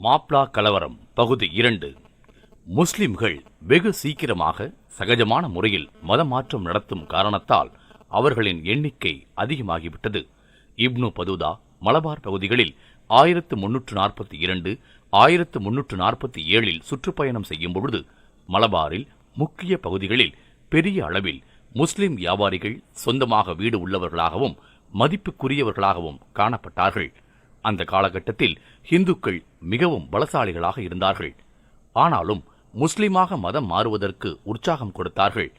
மாப்ளா கலவரம் பகுதி 2. முஸ்லிம்கள் வெகு சீக்கிரமாக சகஜமான முறையில் மதமாற்றம் நடத்தும் காரணத்தால் அவர்களின் எண்ணிக்கை அதிகமாகிவிட்டது. இப்னு பதூதா மலபார் பகுதிகளில் 1342, 1347 சுற்றுப்பயணம் செய்யும் பொழுது மலபாரில் முக்கிய பகுதிகளில் பெரிய அளவில் முஸ்லிம் வியாபாரிகள் சொந்தமாக வீடு உள்ளவர்களாகவும் மதிப்புக்குரியவர்களாகவும் காணப்பட்டார்கள். அந்த காலகட்டத்தில் இந்துக்கள் மிகவும் பலசாலிகளாக இருந்தார்கள். ஆனாலும் முஸ்லிமாக மதம் மாறுவதற்கு உற்சாகம் கொடுத்தார்கள்.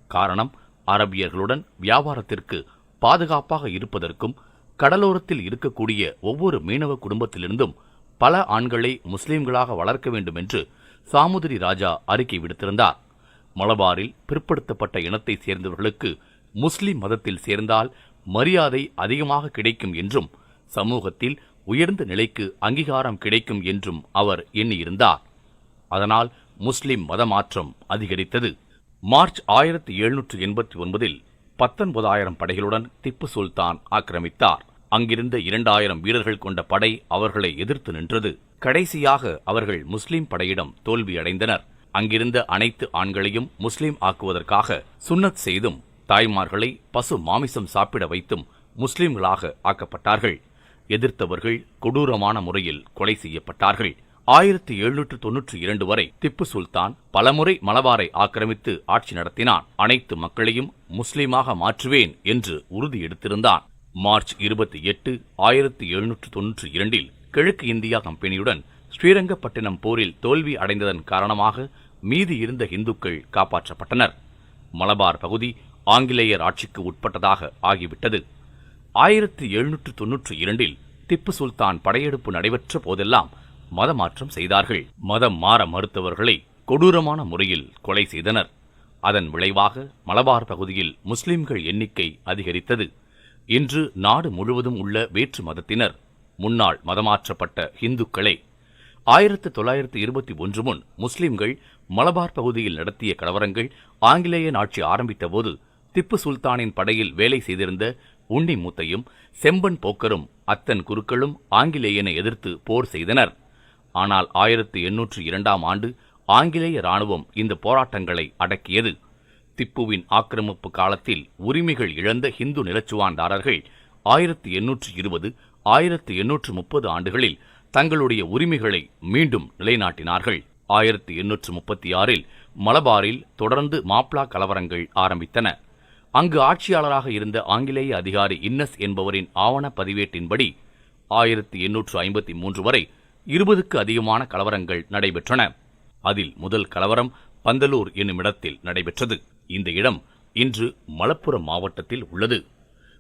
காரணம், அரபியர்களுடன் வியாபாரத்திற்கு பாதுகாப்பாக இருப்பதற்கும் கடலோரத்தில் இருக்கக்கூடிய ஒவ்வொரு மீனவ குடும்பத்திலிருந்தும் பல ஆண்களை முஸ்லிம்களாக வளர்க்க வேண்டும் என்று சாமுதிரி ராஜா அறிக்கை விடுத்திருந்தார். மலபாரில் பிற்படுத்தப்பட்ட இனத்தை சேர்ந்தவர்களுக்கு முஸ்லிம் மதத்தில் சேர்ந்தால் மரியாதை அதிகமாக கிடைக்கும் என்றும் சமூகத்தில் உயர்ந்த நிலைக்கு அங்கீகாரம் கிடைக்கும் என்றும் அவர் எண்ணியிருந்தார். அதனால் முஸ்லிம் மதமாற்றம் அதிகரித்தது. மார்ச் 1789 19,000 படைகளுடன் திப்பு சுல்தான் ஆக்கிரமித்தார். அங்கிருந்த 2,000 வீரர்கள் கொண்ட படை அவர்களை எதிர்த்து நின்றது. கடைசியாக அவர்கள் முஸ்லிம் படையிடம் தோல்வியடைந்தனர். அங்கிருந்த அனைத்து ஆண்களையும் முஸ்லிம் ஆக்குவதற்காக சுன்னத் செய்தும் தாய்மார்களை பசு மாமிசம் சாப்பிட வைத்தும் முஸ்லிம்களாக ஆக்கப்பட்டார்கள். எதிர்த்தவர்கள் கொடூரமான முறையில் கொலை செய்யப்பட்டார்கள். 1792 வரை திப்பு சுல்தான் பலமுறை மலபாரை ஆக்கிரமித்து ஆட்சி நடத்தினான். அனைத்து மக்களையும் முஸ்லிமாக மாற்றுவேன் என்று உறுதி எடுத்திருந்தான். மார்ச் 28, 1792 கிழக்கு இந்தியா கம்பெனியுடன் ஸ்ரீரங்கப்பட்டினம் போரில் தோல்வி அடைந்ததன் காரணமாக மீதி இருந்த இந்துக்கள் காப்பாற்றப்பட்டனர். மலபார் பகுதி ஆங்கிலேயர் ஆட்சிக்கு உட்பட்டதாக ஆகிவிட்டது. 1792 திப்பு சுல்தான் படையெடுப்பு நடைபெற்ற போதெல்லாம் மதமாற்றம் செய்தார்கள். மதம் மாற மறுத்தவர்களை கொடூரமான முறையில் கொலை செய்தனர். அதன் விளைவாக மலபார் பகுதியில் முஸ்லிம்கள் எண்ணிக்கை அதிகரித்தது. இன்று நாடு முழுவதும் உள்ள வேற்று மதத்தினர் முன்னாள் மதமாற்றப்பட்ட இந்துக்களே. 1921 முன் முஸ்லிம்கள் மலபார் பகுதியில் நடத்திய கலவரங்கள் ஆங்கிலேய ஆட்சி ஆரம்பித்தபோது திப்பு சுல்தானின் படையில் வேலை செய்திருந்த உண்ணி மூத்தையும் செம்பன் போக்கரும் அத்தன் குருக்களும் ஆங்கிலேயனை எதிர்த்து போர் செய்தனர். ஆனால் 1802 ஆங்கிலேய இராணுவம் இந்த போராட்டங்களை அடக்கியது. திப்புவின் ஆக்கிரமிப்பு காலத்தில் உரிமைகள் இழந்த இந்து நிலச்சுவான்தாரர்கள் 1820, 1830 ஆண்டுகளில் தங்களுடைய உரிமைகளை மீண்டும் நிலைநாட்டினார்கள். 1836 மலபாரில் தொடர்ந்து மாப்ளா கலவரங்கள் ஆரம்பித்தன. அங்கு ஆட்சியாளராக இருந்த ஆங்கிலேய அதிகாரி இன்னஸ் என்பவரின் ஆவண பதிவேட்டின்படி 1853 வரை 20க்கு அதிகமான கலவரங்கள் நடைபெற்றன. அதில் முதல் கலவரம் பந்தலூர் என்னுமிடத்தில் நடைபெற்றது. இந்த இடம் இன்று மலப்புரம் மாவட்டத்தில் உள்ளது.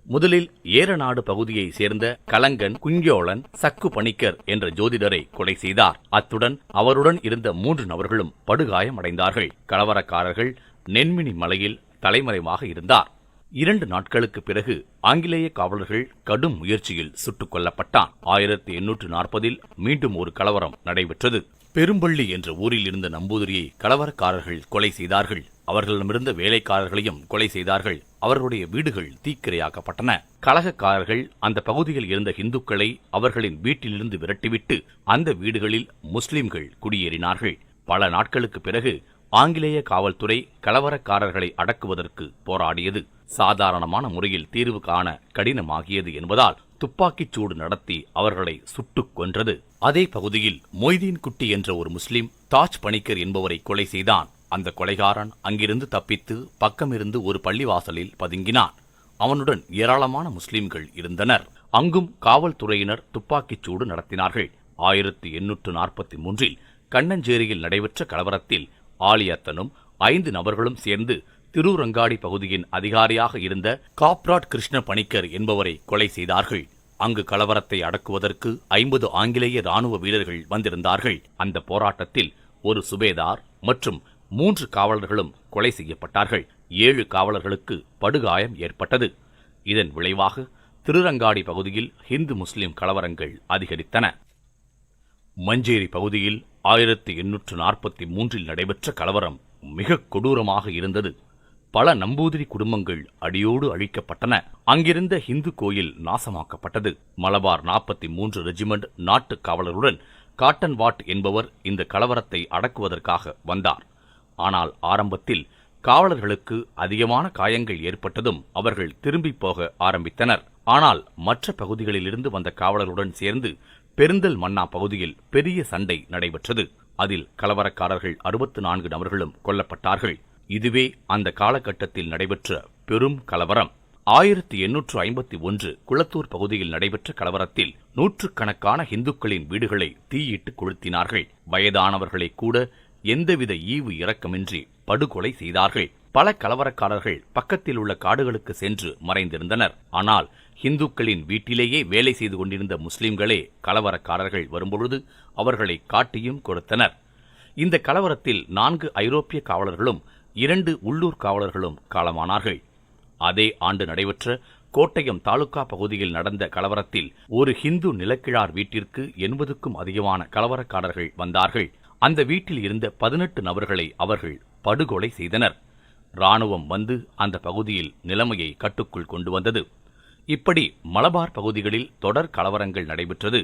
முதலில் ஏரநாடு பகுதியைச் சேர்ந்த கலங்கன் குஞ்சோளன் சக்கு பணிக்கர் என்ற ஜோதிடரை கொலை செய்தார். அத்துடன் அவருடன் இருந்த 3 நபர்களும் படுகாயமடைந்தார்கள். கலவரக்காரர்கள் நென்மினி மலையில் தலைமறைவாக இருந்தார். 2 நாட்களுக்கு பிறகு ஆங்கிலேய காவலர்கள் கடும் முயற்சியில் சுட்டுக் கொல்லப்பட்டான். 1840 மீண்டும் ஒரு கலவரம் நடைபெற்றது. பெரும்பள்ளி என்ற ஊரில் இருந்த நம்பூதிரியை கலவரக்காரர்கள் கொலை செய்தார்கள். அவர்களிடமிருந்த வேலைக்காரர்களையும் கொலை செய்தார்கள். அவர்களுடைய வீடுகள் தீக்கிரையாக்கப்பட்டன. கலகக்காரர்கள் அந்த பகுதியில் இருந்த இந்துக்களை அவர்களின் வீட்டிலிருந்து விரட்டிவிட்டு அந்த வீடுகளில் முஸ்லிம்கள் குடியேறினார்கள். பல நாட்களுக்கு பிறகு ஆங்கிலேய காவல்துறை கலவரக்காரர்களை அடக்குவதற்கு போராடியது. சாதாரணமான முறையில் தீர்வு காண கடினமாகியது என்பதால் துப்பாக்கிச் சூடு நடத்தி அவர்களை சுட்டுக் கொன்றது. அதே பகுதியில் மொய்தீன் குட்டி என்ற ஒரு முஸ்லிம் தாஜ் பணிக்கர் என்பவரை கொலை செய்தான். அந்த கொலைகாரன் அங்கிருந்து தப்பித்து பக்கமிருந்து ஒரு பள்ளிவாசலில் பதுங்கினான். அவனுடன் ஏராளமான முஸ்லிம்கள் இருந்தனர். அங்கும் காவல்துறையினர் துப்பாக்கிச் சூடு நடத்தினார்கள். 1843 கண்ணஞ்சேரியில் நடைபெற்ற கலவரத்தில் ஆலியத்தனும் 5 நபர்களும் சேர்ந்து திருரங்காடி பகுதியின் அதிகாரியாக இருந்த காப்ராட் கிருஷ்ண பணிக்கர் என்பவரை கொலை செய்தார்கள். அங்கு கலவரத்தை அடக்குவதற்கு 50 ஆங்கிலேய இராணுவ வீரர்கள் வந்திருந்தார்கள். அந்த போராட்டத்தில் ஒரு சுபேதார் மற்றும் 3 காவலர்களும் கொலை செய்யப்பட்டார்கள். 7 காவலர்களுக்கு படுகாயம் ஏற்பட்டது. இதன் விளைவாக திருரங்காடி பகுதியில் இந்து முஸ்லிம் கலவரங்கள் அதிகரித்தன. மஞ்சேரி பகுதியில் 1843 நடைபெற்ற கலவரம் மிக கொடூரமாக இருந்தது. பல நம்பூதிரி குடும்பங்கள் அடியோடு அழிக்கப்பட்டன. அங்கிருந்த இந்து கோயில் நாசமாக்கப்பட்டது. மலபார் 43 ரெஜிமெண்ட் நாட்டு காவலருடன் காட்டன் வாட் என்பவர் இந்த கலவரத்தை அடக்குவதற்காக வந்தார். ஆனால் ஆரம்பத்தில் காவலர்களுக்கு அதிகமான காயங்கள் ஏற்பட்டதும் அவர்கள் திரும்பி போக ஆரம்பித்தனர். ஆனால் மற்ற பகுதிகளிலிருந்து வந்த காவலருடன் சேர்ந்து பெருந்தல் மன்னா பகுதியில் பெரிய சண்டை நடைபெற்றது. அதில் கலவரக்காரர்கள் 64 நபர்களும் கொல்லப்பட்டார்கள். இதுவே அந்த காலகட்டத்தில் நடைபெற்ற பெரும் கலவரம். 1851 குளத்தூர் பகுதியில் நடைபெற்ற கலவரத்தில் நூற்றுக்கணக்கான இந்துக்களின் வீடுகளை தீயிட்டு கொளுத்தினார்கள். வயதானவர்களை கூட எந்தவித ஈவு இரக்கமின்றி படுகொலை செய்தார்கள். பல கலவரக்காரர்கள் பக்கத்தில் உள்ள காடுகளுக்கு சென்று மறைந்திருந்தனர். ஆனால் இந்துக்களின் வீட்டிலேயே வேலை செய்து கொண்டிருந்த முஸ்லிம்களே கலவரக்காரர்கள் வரும்பொழுது அவர்களை காட்டியும் கொடுத்தனர். இந்த கலவரத்தில் 4 ஐரோப்பிய காவலர்களும் 2 உள்ளூர் காவலர்களும் காலமானார்கள். அதே ஆண்டு நடைபெற்ற கோட்டயம் தாலுகா பகுதியில் நடந்த கலவரத்தில் ஒரு ஹிந்து நிலக்கிழார் வீட்டிற்கு 80க்கும் அதிகமான கலவரக்காரர்கள் வந்தார்கள். அந்த வீட்டில் இருந்த 18 நபர்களை அவர்கள் படுகொலை செய்தனர். இராணுவம் வந்து அந்த பகுதியில் நிலைமையை கட்டுக்குள் கொண்டு வந்தது. இப்படி மலபார் பகுதிகளில் தொடர் கலவரங்கள் நடைபெற்றது.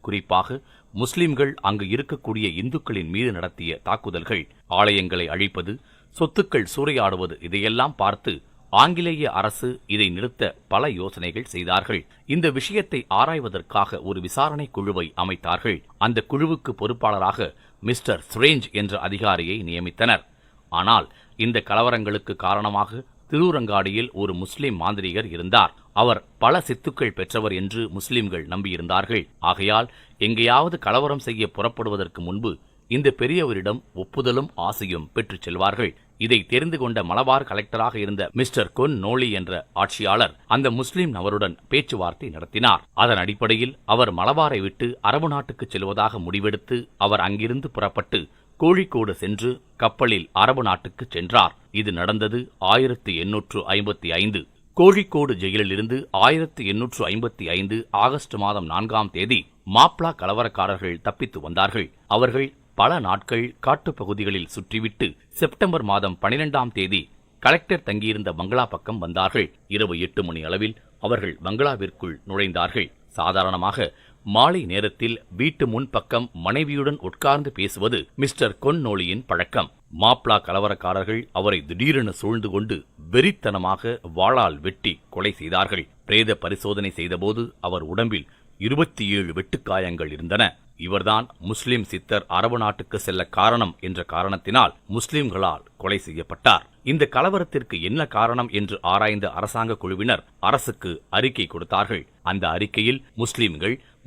குறிப்பாக முஸ்லிம்கள் அங்கு இருக்கக்கூடிய இந்துக்களின் மீது நடத்திய தாக்குதல்கள், ஆலயங்களை அழிப்பது, சொத்துக்கள் சூறையாடுவது, இதையெல்லாம் பார்த்து ஆங்கிலேய அரசு இதை நிறுத்த பல யோசனைகள் செய்தார்கள். இந்த விஷயத்தை ஆராய்வதற்காக ஒரு விசாரணை குழுவை அமைத்தார்கள். அந்த குழுவுக்கு பொறுப்பாளராக மிஸ்டர் ஸ்ரேஞ்ச் என்ற அதிகாரியை நியமித்தனர். ஆனால் இந்த கலவரங்களுக்கு காரணமாக திருவுரங்காடியில் ஒரு முஸ்லிம் மாந்திரிகர் இருந்தார். அவர் பல சித்துக்கள் பெற்றவர் என்று முஸ்லிம்கள் நம்பியிருந்தார்கள். ஆகையால் எங்கேயாவது கலவரம் செய்ய புறப்படுவதற்கு முன்பு இந்த பெரியவரிடம் ஒப்புதலும் ஆசையும் பெற்றுச் செல்வார்கள். இதை தெரிந்து கொண்ட மலபார் கலெக்டராக இருந்த மிஸ்டர் கொன் நோலி என்ற ஆட்சியாளர் அந்த முஸ்லிம் நபருடன் பேச்சுவார்த்தை நடத்தினார். அதன் அடிப்படையில் அவர் மலபாரை விட்டு அரபு நாட்டுக்கு செல்வதாக முடிவெடுத்து அவர் அங்கிருந்து புறப்பட்டு கோழிக்கோடு சென்று கப்பலில் அரபு நாட்டுக்கு சென்றார். இது நடந்தது 1855. கோழிக்கோடு ஜெயிலிலிருந்து 1855 ஆகஸ்ட் மாதம் 4ஆம் தேதி மாப்ளா கலவரக்காரர்கள் தப்பித்து வந்தார்கள். அவர்கள் பல நாட்கள் காட்டுப்பகுதிகளில் சுற்றிவிட்டு செப்டம்பர் மாதம் 12ஆம் தேதி கலெக்டர் தங்கியிருந்த பங்களா பக்கம் வந்தார்கள். இரவு 8 மணி அளவில் அவர்கள் பங்களாவிற்குள் நுழைந்தார்கள். சாதாரணமாக மாலை நேரத்தில் வீட்டு முன்பக்கம் மனைவியுடன் உட்கார்ந்து பேசுவது மிஸ்டர் கொன்னோலியின் பழக்கம். மாப்ளா கலவரக்காரர்கள் அவரை திடீரென சூழ்ந்து கொண்டு வெறித்தனமாக வாளால் வெட்டி கொலை செய்தார்கள். பிரேத பரிசோதனை செய்தபோது அவர் உடம்பில் 27 வெட்டுக்காயங்கள் இருந்தன. இவர்தான் முஸ்லிம் சித்தர் அரபு நாட்டுக்கு செல்ல காரணம் என்ற காரணத்தினால் முஸ்லிம்களால் கொலை செய்யப்பட்டார். இந்த கலவரத்திற்கு என்ன காரணம் என்று ஆராய்ந்த அரசாங்க குழுவினர் அரசுக்கு அறிக்கை கொடுத்தார்கள். அந்த அறிக்கையில்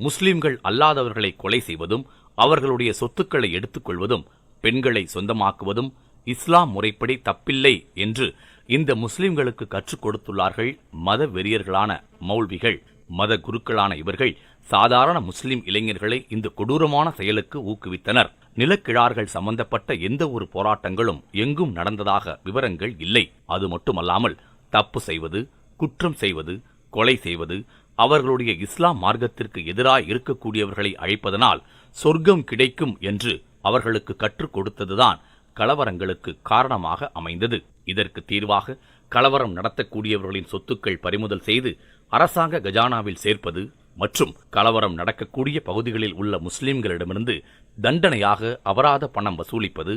முஸ்லிம்கள் அல்லாதவர்களை கொலை செய்வதும், அவர்களுடைய சொத்துக்களை எடுத்துக் கொள்வதும், பெண்களை சொந்தமாக்குவதும் இஸ்லாம் முறைப்படி தப்பில்லை என்று இந்த முஸ்லிம்களுக்கு கற்றுக் கொடுத்துள்ளார்கள் மத வெறியர்களான மௌல்விகள். மத குருக்களான இவர்கள் சாதாரண முஸ்லிம் இளைஞர்களை இந்த கொடூரமான செயலுக்கு ஊக்குவித்தனர். நிலக்கிழார்கள் சம்பந்தப்பட்ட எந்த ஒரு போராட்டங்களும் எங்கும் நடந்ததாக விவரங்கள் இல்லை. அது மட்டுமல்லாமல் தப்பு செய்வது, குற்றம் செய்வது, கொலை செய்வது, அவர்களுடைய இஸ்லாம் மார்க்கத்திற்கு எதிராக இருக்கக்கூடியவர்களை அழைப்பதனால் சொர்க்கம் கிடைக்கும் என்று அவர்களுக்கு கற்றுக் கொடுத்ததுதான் கலவரங்களுக்கு காரணமாக அமைந்தது. இதற்கு தீர்வாக கலவரம் நடத்தக்கூடியவர்களின் சொத்துக்கள் பறிமுதல் செய்து அரசாங்க கஜானாவில் சேர்ப்பது மற்றும் கலவரம் நடக்கக்கூடிய பகுதிகளில் உள்ள முஸ்லிம்களிடமிருந்து தண்டனையாக அபராத பணம் வசூலிப்பது,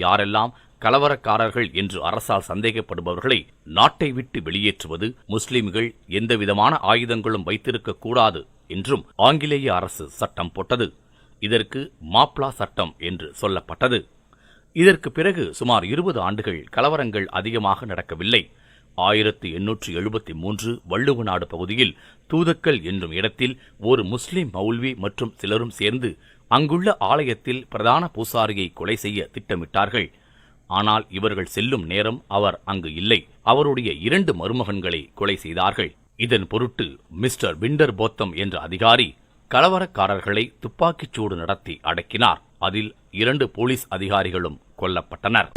யாரெல்லாம் கலவரக்காரர்கள் என்று அரசால் சந்தேகப்படுபவர்களை நாட்டை விட்டு வெளியேற்றுவது, முஸ்லிம்கள் எந்தவிதமான ஆயுதங்களும் வைத்திருக்க கூடாது என்றும் ஆங்கிலேய அரசு சட்டம் போட்டது. இதற்கு மாப்ளா சட்டம் என்று சொல்லப்பட்டது. இதற்கு பிறகு சுமார் 20 ஆண்டுகள் கலவரங்கள் அதிகமாக நடக்கவில்லை. 1873 வள்ளுவநாடு பகுதியில் தூதக்கல் என்னும் இடத்தில் ஒரு முஸ்லிம் மௌல்வி மற்றும் சிலரும் சேர்ந்து அங்குள்ள ஆலயத்தில் பிரதான பூசாரியை கொலை செய்ய திட்டமிட்டார்கள். ஆனால் இவர்கள் செல்லும் நேரம் அவர் அங்கு இல்லை. அவருடைய 2 மருமகன்களை கொலை செய்தார்கள். இதன் பொருட்டு மிஸ்டர் விண்டர் போத்தம் என்ற அதிகாரி கலவரக்காரர்களை துப்பாக்கிச்சூடு நடத்தி அடக்கினார். அதில் 2 போலீஸ் அதிகாரிகளும் கொல்லப்பட்டனர்.